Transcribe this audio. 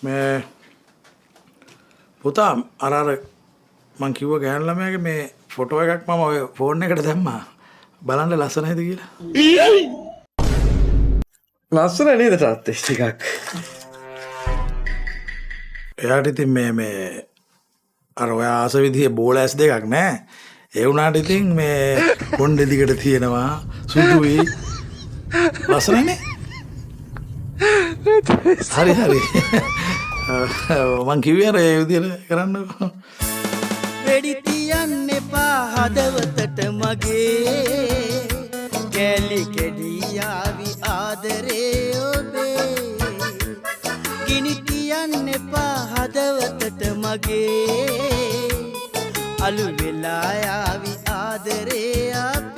මේ පුතා අර මං කිව්ව ගෑනු ළමයාගේ මේ ෆොටෝ එකක් මම ඔය ෆෝන් එකට දැම්මා. බලන්න ලස්සනයිද කියලා. ලස්සන නේද තාත්තේ ටිකක්. එයාට ඉතින් මේ අර ඔය ආස විදිහේ බෝල ඇස් දෙකක් නෑ. ඒ වුණාට ඉතින් මේ කොණ්ඩෙ දිගට තියෙනවා සුදුයි. ලස්සනනේ. හරි මං කිව්වේ අර ඒ විදිහට කරන්නකෝ. වෙඩි තියන්න එපා හදවතට මගේ කැලි කෙඩියාවි ආදරේ ඔබේ ගිනි තියන්න එපා හදවතට මගේ අලු වෙලා යාවි ආදරේ අපේ